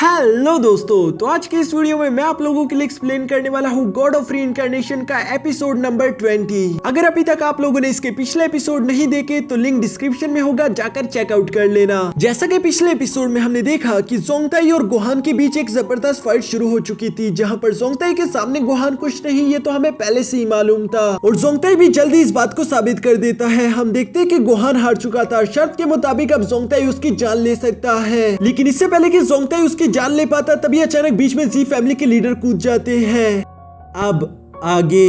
Hello दोस्तों, तो आज के इस वीडियो में मैं आप लोगों के लिए एक्सप्लेन करने वाला हूँ गॉड ऑफ रीइंकार्नेशन का एपिसोड नंबर 20। अगर अभी तक आप लोगों ने इसके पिछले एपिसोड नहीं देखे तो लिंक डिस्क्रिप्शन में होगा, जाकर चेकआउट कर लेना। जैसा कि पिछले एपिसोड में हमने देखा कि जोंगताई और गोहान के बीच एक जबरदस्त फाइट शुरू हो चुकी थी, जहाँ पर जोंगताई के सामने गोहान कुछ नहीं, ये तो हमें पहले से ही मालूम था और जोंगताई भी जल्दी इस बात को साबित कर देता है। हम देखते हैं कि गोहान हार चुका था, शर्त के मुताबिक अब जोंगताई उसकी जान ले सकता है, लेकिन इससे पहले कि जोंगताई उसकी जान ले पाता तभी अचानक बीच में जी फैमिली के लीडर कूद जाते हैं। अब आगे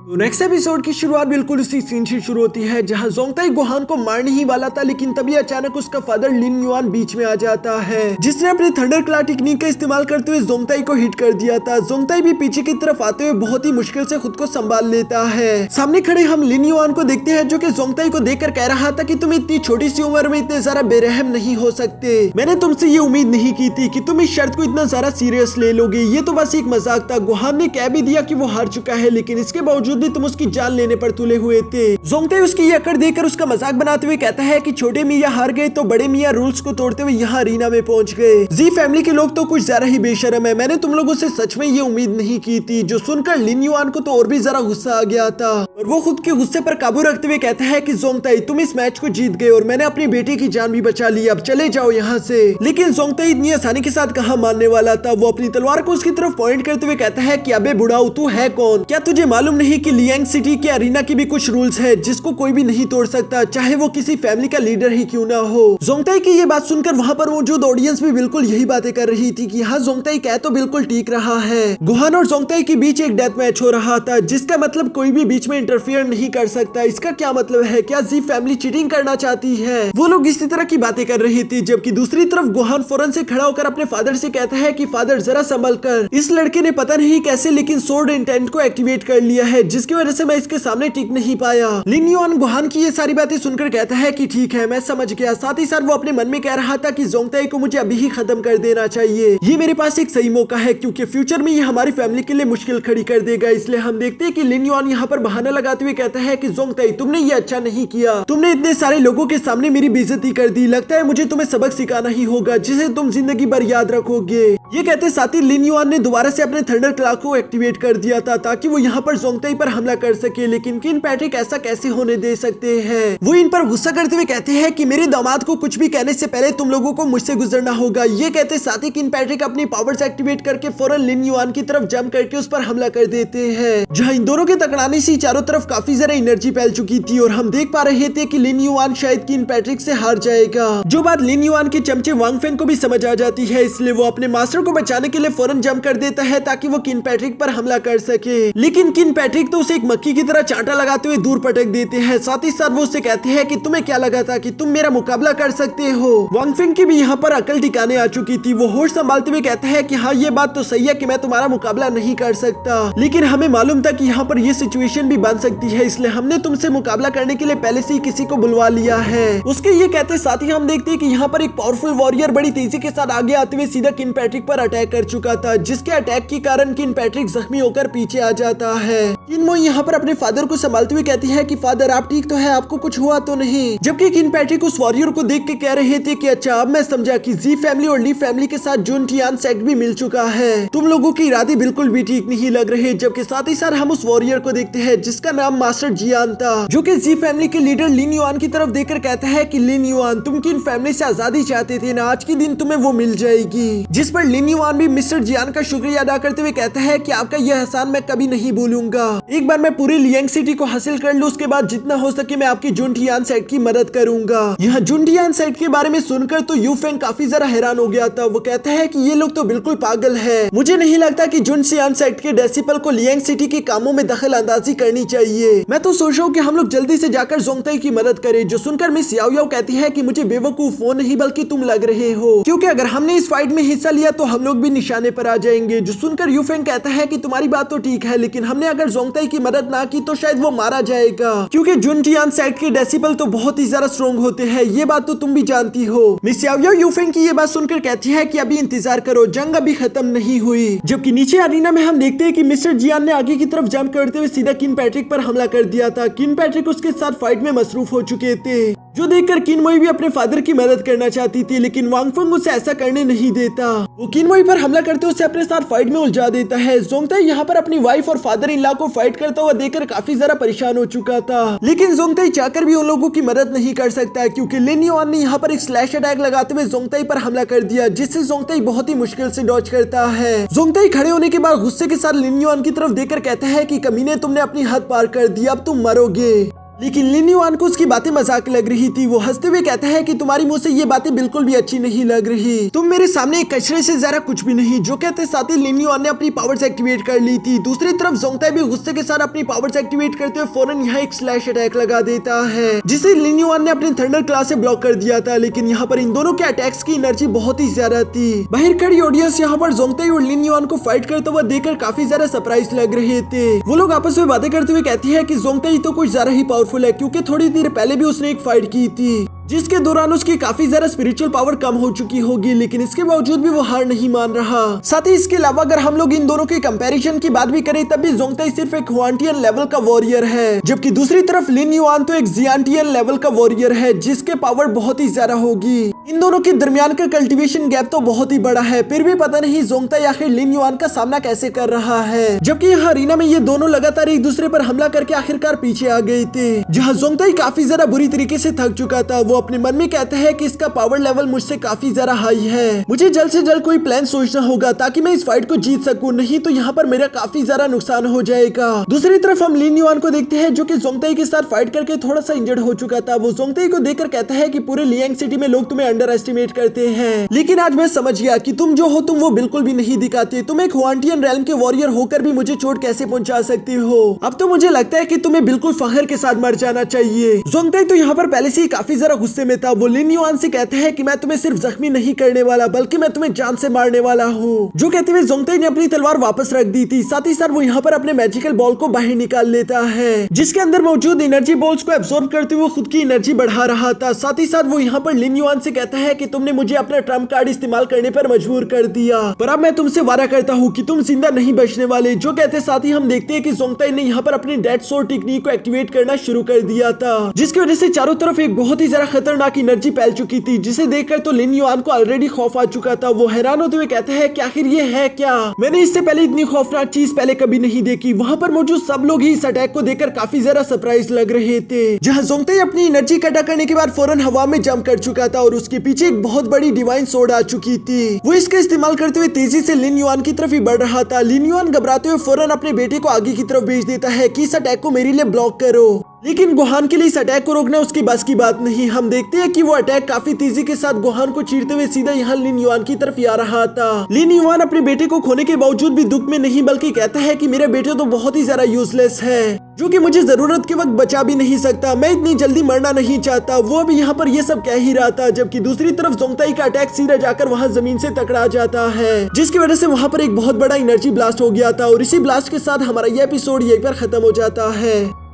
तो नेक्स्ट एपिसोड की शुरुआत बिल्कुल उसी सीन से शुरू होती है, जहां जोंगताई गोहान को मारने ही वाला था, लेकिन तभी अचानक उसका फादर लिन युआन बीच में आ जाता है, जिसने अपनी थंडर क्लॉ टेक्निक का इस्तेमाल करते हुए जोंगताई को हिट कर दिया था। जोंगताई भी पीछे की तरफ आते हुए बहुत ही मुश्किल से खुद को संभाल लेता है। सामने खड़े हम लिन युआन को देखते हैं, जो कि जोंगताई को देखकर कह रहा था कि तुम इतनी छोटी सी उम्र में इतने ज्यादा बेरहम नहीं हो सकते। मैंने तुमसे ये उम्मीद नहीं की थी कि तुम इस शर्त को इतना ज्यादा सीरियस ले लोगे, ये तो बस एक मजाक था। गोहान ने कह भी दिया कि वो हार चुका है, लेकिन इसके बावजूद भी तुम उसकी जान लेने पर तुले हुए थे। जोंगताई उसकी ये अकड़ देकर उसका मजाक बनाते हुए कहता है कि छोटे मियां हार गए तो बड़े मियां रूल्स को तोड़ते हुए यहाँ अरीना में पहुंच गए। जी फैमिली के लोग तो कुछ ज्यादा ही बेशर्म है, मैंने तुम लोगों से सच में ये उम्मीद नहीं की थी। जो सुनकर लिन युआन को तो और भी जरा गुस्सा आ गया था और वो खुद के गुस्से पर काबू रखते हुए कहता है कि जोंगताई तुम इस मैच को जीत गए और मैंने अपनी बेटी की जान भी बचा ली, अब चले जाओ यहाँ से। लेकिन जोंगताई इतनी आसानी के साथ कहाँ मानने वाला था। वो अपनी तलवार को उसकी तरफ पॉइंट करते हुए कहता है कि अबे बुढ़ाऊ तू है कौन? क्या तुझे मालूम नहीं कि लियांग सिटी के अरीना की भी कुछ रूल्स है जिसको कोई भी नहीं तोड़ सकता, चाहे वो किसी फैमिली का लीडर ही क्यों ना हो। जोंगताई की ये बात सुनकर वहाँ पर मौजूद ऑडियंस भी बिल्कुल यही बातें कर रही थी कि हाँ जोंगताई कह तो बिल्कुल ठीक रहा है। गोहान और जोंगताई के बीच एक डेथ मैच हो रहा था, जिसका मतलब कोई भी बीच में इंटरफियर नहीं कर सकता। इसका क्या मतलब है? क्या जी फैमिली चीटिंग करना चाहती है? वो लोग इसी तरह की बातें कर रही थी, जबकि दूसरी तरफ गोहान फौरन से खड़ा होकर अपने फादर से कहता है कि फादर जरा संभल कर, इस लड़के ने पता नहीं कैसे लेकिन सोर्ड इंटेंट को एक्टिवेट कर लिया है, जिसकी वजह से मैं इसके सामने टिक नहीं पाया। लिन युआन गोहान की ये सारी बातें सुनकर कहता है कि ठीक है मैं समझ गया। साथ ही साथ वो अपने मन में कह रहा था कि जोंगताई को मुझे अभी ही खत्म कर देना चाहिए, ये मेरे पास एक सही मौका है, क्योंकि फ्यूचर में ये हमारी फैमिली के लिए मुश्किल खड़ी कर देगा। इसलिए हम देखते हैं कि लिन युआन यहाँ पर बहाना लगाते हुए कहता है कि जोंगताई तुमने ये अच्छा नहीं किया, तुमने इतने सारे लोगों के सामने मेरी बेइज्जती कर दी, लगता है मुझे तुम्हें सबक सिखाना ही होगा जिसे तुम जिंदगी भर याद रखोगे। ये कहते साथ ही लिन युआन ने दोबारा से अपने थंडर क्लॉ को एक्टिवेट कर दिया था ताकि वो यहाँ पर जोंगताई पर हमला कर सके, लेकिन किन पैट्रिक ऐसा कैसे होने दे सकते हैं। वो इन पर गुस्सा करते हुए कहते हैं कि मेरे दामाद को कुछ भी कहने से पहले तुम लोगों को मुझसे गुजरना होगा। ये कहते साथ ही किन पैट्रिक अपनी पावर्स एक्टिवेट करके फौरन लिन युआन की तरफ जंप करके उस पर हमला कर देते हैं, जहां इन दोनों के टकराने से चारों तरफ काफी ज्यादा एनर्जी फैल चुकी थी और हम देख पा रहे थे कि लिन युआन शायद किन पैट्रिक से हार जाएगा। जो बात लिन युआन के चमचे वांग फेंग को भी समझ आ जाती है, इसलिए वो अपने मास्टर को बचाने के लिए फौरन जंप कर देता है ताकि वो किन पैट्रिक पर हमला कर सके। लेकिन किन पैट्रिक तो उसे एक मक्खी की तरह चांटा लगाते हुए दूर पटक देते हैं। साथ ही साथ वो उससे कहते हैं कि तुम्हें क्या लगा था कि तुम मेरा मुकाबला कर सकते हो? वांग फेंग की भी यहाँ पर अकल ठिकाने आ चुकी थी। वो होश संभालते हुए कहता है कि हाँ ये बात तो सही है कि मैं तुम्हारा मुकाबला नहीं कर सकता, लेकिन हमें मालूम था कि यहाँ पर ये सिचुएशन भी बन सकती है, इसलिए हमने तुमसे मुकाबला करने के लिए पहले से ही किसी को बुलवा लिया है। उसके ये कहते साथ ही हम देखते हैं कि यहाँ पर एक पावरफुल वॉरियर बड़ी तेजी के साथ आगे आते हुए सीधा किन पैट्रिक पर अटैक कर चुका था, जिसके अटैक के कारण किन पैट्रिक जख्मी होकर पीछे आ जाता है। किन मो यहाँ पर अपने फादर को संभालते हुए कहती है कि फादर आप ठीक तो है, आपको कुछ हुआ तो नहीं? जबकि किन पैट्रिक उस वॉरियर को देख के कह रहे थे कि अच्छा अब मैं समझा कि जी फैमिली और ली फैमिली के साथ जुन टियान सेक्ट भी मिल चुका है, तुम लोगों के इरादे बिल्कुल भी ठीक नहीं लग रहे। जबकि साथ ही साथ हम उस वॉरियर को देखते हैं जिसका नाम मास्टर जियान था, जो कि जी फैमिली के लीडर लिन युआन की तरफ देखकर कहता है कि लिन युआन तुम किन फैमिली से आजादी चाहते थे ना, आज के दिन तुम्हें वो मिल जाएगी। जिस पर लिन युआन भी मिस्टर जियान का शुक्रिया अदा करते हुए कहता है कि आपका यह एहसान मैं कभी नहीं भूलूंगा। एक बार मैं पूरी लियांग सिटी को हासिल कर लूं, उसके बाद जितना हो सके मैं आपकी जुन टियान सेक्ट की मदद करूंगा। यहाँ जुन टियान सेक्ट के बारे में सुनकर तो यू फेंग काफी जरा हैरान हो गया था। वो कहता है कि ये लोग तो बिल्कुल पागल है, मुझे नहीं लगता कि जुन टियान सेक्ट के डेसिपल को लियांग सिटी के कामों में दखल अंदाजी करनी चाहिए। मैं तो सोच रहा हूँ कि हम लोग जल्दी से जाकर जोंगताई की मदद करें। जो सुनकर मिस याओ याओ कहती है कि मुझे बेवकूफ वो नहीं बल्कि तुम लग रहे हो, क्योंकि अगर हमने इस फाइट में हिस्सा लिया तो हम लोग भी निशाने पर आ जाएंगे। जो सुनकर यू फेंग कहता है कि तुम्हारी बात तो ठीक है, लेकिन हमने अगर जोंगताई की मदद ना की तो शायद वो मारा जाएगा, क्योंकि जुन टियान सेक्ट के डेसिबल तो बहुत ही ज्यादा स्ट्रॉन्ग होते हैं, ये बात तो तुम भी जानती हो। मिस याओ याओ यू फेंग की ये बात सुनकर कहती है कि अभी इंतजार करो, जंग अभी खत्म नहीं हुई। जबकि नीचे अरीना में हम देखते हैं कि मिस्टर जियान ने आगे की तरफ जंप करते हुए सीधा किन पैट्रिक पर हमला कर दिया था। किन पैट्रिक उसके साथ फाइट में मसरूफ हो चुके थे। जो देखकर किनमोई भी अपने फादर की मदद करना चाहती थी, लेकिन वांगफंग उसे ऐसा करने नहीं देता। वो किनमोई पर हमला करते उसे अपने साथ फाइट में उलझा देता है। जोंगताई यहाँ पर अपनी वाइफ और फादर इन लॉ को फाइट करता हुआ देखकर काफी ज्यादा परेशान हो चुका था, लेकिन जोंगताई चाहकर भी उन लोगों की मदद नहीं कर सकता क्योंकि लिन युआन ने यहाँ पर एक स्लैश अटैक लगाते हुए जोंगताई पर हमला कर दिया, जिससे जोंगताई बहुत ही मुश्किल से डॉज करता है। जोंगताई खड़े होने के बाद गुस्से के साथ लिन युआन की तरफ देखकर कहता है कि कमीने, तुमने अपनी हद पार कर दी, अब तुम मरोगे। लेकिन लिन युआन को उसकी बातें मजाक लग रही थी। वो हंसते हुए कहता है कि तुम्हारी मुंह से ये बातें बिल्कुल भी अच्छी नहीं लग रही, तुम मेरे सामने एक कचरे से जरा कुछ भी नहीं। जो कहते साथ ही लिन युआन ने अपनी पावर्स एक्टिवेट कर ली थी। दूसरी तरफ जोंगताई भी गुस्से के साथ अपनी पावर्स एक्टिवेट करते हुए फौरन यहाँ एक स्लैश अटैक लगा देता है, जिसे लिन युआन ने अपने थंडर क्लास से ब्लॉक कर दिया था। लेकिन यहाँ पर इन दोनों के अटैक्स की एनर्जी बहुत ही ज्यादा थी। बाहर खड़ी ऑडियंस यहाँ पर जोंगताई और लिन युआन को फाइट करता हुआ देखकर काफी ज्यादा सरप्राइज लग रहे थे। वो लोग आपस में बातें करते हुए कहती है कि जोंगताई तो कुछ ज्यादा ही पावरफुल है, क्योंकि थोड़ी देर पहले भी उसने एक फाइट की थी जिसके दौरान उसकी काफी ज्यादा स्पिरिचुअल पावर कम हो चुकी होगी, लेकिन इसके बावजूद भी वो हार नहीं मान रहा। साथ ही इसके अलावा अगर हम लोग इन दोनों के कंपैरिजन की बात भी करें तब भी जोंगताई सिर्फ एक हुआंटियन लेवल का वॉरियर है, जबकि दूसरी तरफ लिन युआन तो एक जियांटियन लेवल का वॉरियर है जिसके पावर बहुत ही ज्यादा होगी। इन दोनों के दरमियान का कल्टीवेशन गैप तो बहुत ही बड़ा है, फिर भी पता नहीं जोंगताई आखिर लिन युआन का सामना कैसे कर रहा है, जबकि यहाँ अरीना में ये दोनों लगातार एक दूसरे पर हमला करके आखिरकार पीछे आ गए थे। जहाँ जोंगताई काफी ज्यादा बुरी तरीके से थक चुका था, वो अपने मन में कहता है कि इसका पावर लेवल मुझसे काफी ज्यादा हाई है, मुझे जल्द से जल्द कोई प्लान सोचना होगा ताकि मैं इस फाइट को जीत सकूं, नहीं तो यहाँ पर मेरा काफी ज्यादा नुकसान हो जाएगा। दूसरी तरफ हम लिन युआन को देखते हैं जो कि जोंगताई के साथ फाइट करके थोड़ा सा इंजर्ड हो चुका था। वो जोंगताई को देखकर कहता है कि पूरे लियांग सिटी में लोग तुम्हें अंडर एस्टिमेट करते हैं, लेकिन आज मैं समझ गया कि तुम जो हो तुम वो बिल्कुल भी नहीं दिखाते। तुम एक हुआंटियन रेल्म के वॉरियर होकर भी मुझे चोट कैसे पहुंचा सकते हो। अब तो मुझे लगता है कि तुम्हें बिल्कुल फखर के साथ मर जाना चाहिए। जोंगताई तो यहाँ पर पहले से ही काफी ज्यादा गुस्से में था। वो लिन युआन से कहते हैं कि मैं तुम्हें सिर्फ जख्मी नहीं करने वाला बल्कि मैं तुम्हें जान से मारने वाला हूँ। जो कहते हुए जोंगताई ने अपनी तलवार वापस रख दी थी। साथ ही साथ वो यहाँ पर अपने मैजिकल बॉल को बाहर निकाल लेता है, जिसके अंदर मौजूद एनर्जी बॉल्स को एब्सॉर्ब करते हुए खुद की एनर्जी बढ़ा रहा था। साथ ही साथ वो यहाँ पर लिन युआन से कहता है कि तुमने मुझे अपना ट्रम्प कार्ड इस्तेमाल करने पर मजबूर कर दिया, पर अब मैं तुमसे वादा करता हूँ कि तुम जिंदा नहीं बचने वाले। जो कहते साथ ही हम देखते हैं कि जोंगताई ने यहाँ पर अपनी डेड सोर्ड टेक्निक को एक्टिवेट करना शुरू कर दिया था, जिसकी वजह से चारों तरफ एक बहुत ही ज्यादा खतरनाक एनर्जी फैल चुकी थी, जिसे देखकर तो लिन युआन को ऑलरेडी खौफ आ चुका था। वो हैरान होते हुए कहते हैं कि आखिर ये है क्या, मैंने इससे पहले इतनी खौफनाक चीज पहले कभी नहीं देखी। वहाँ पर मौजूद सब लोग ही इस अटैक को देखकर काफी ज्यादा सरप्राइज लग रहे थे। जहाँ जोंगताई अपनी एनर्जी इकट्ठा करने के बाद फौरन हवा में जंप कर चुका था और उसके पीछे एक बहुत बड़ी डिवाइन सोर्ड आ चुकी थी। वो इसका इस्तेमाल करते हुए तेजी से लिन युआन की तरफ ही बढ़ रहा था। लिन युआन घबराते हुए फौरन अपने बेटे को आगे की तरफ भेज देता है कि इस अटैक को मेरे लिए ब्लॉक करो, लेकिन गोहान के लिए इस अटैक को रोकना उसकी बस की बात नहीं। हम देखते हैं कि वो अटैक काफी तेजी के साथ गोहान को चीरते हुए सीधा यहाँ लिन युआन की तरफ आ रहा था। लिन युआन अपने बेटे को खोने के बावजूद भी दुख में नहीं बल्कि कहता है कि मेरा बेटा तो बहुत ही ज्यादा यूजलेस है, जो कि मुझे जरूरत के वक्त बचा भी नहीं सकता। मैं इतनी जल्दी मरना नहीं चाहता। वो भी यहाँ पर ये सब कह ही रहा था, जबकि दूसरी तरफ जोंगताई का अटैक सीधा जाकर वहाँ जमीन से टकरा जाता है, जिसकी वजह से वहाँ पर एक बहुत बड़ा एनर्जी ब्लास्ट हो गया था। और इसी ब्लास्ट के साथ हमारा ये एपिसोड यहीं पर खत्म हो जाता है।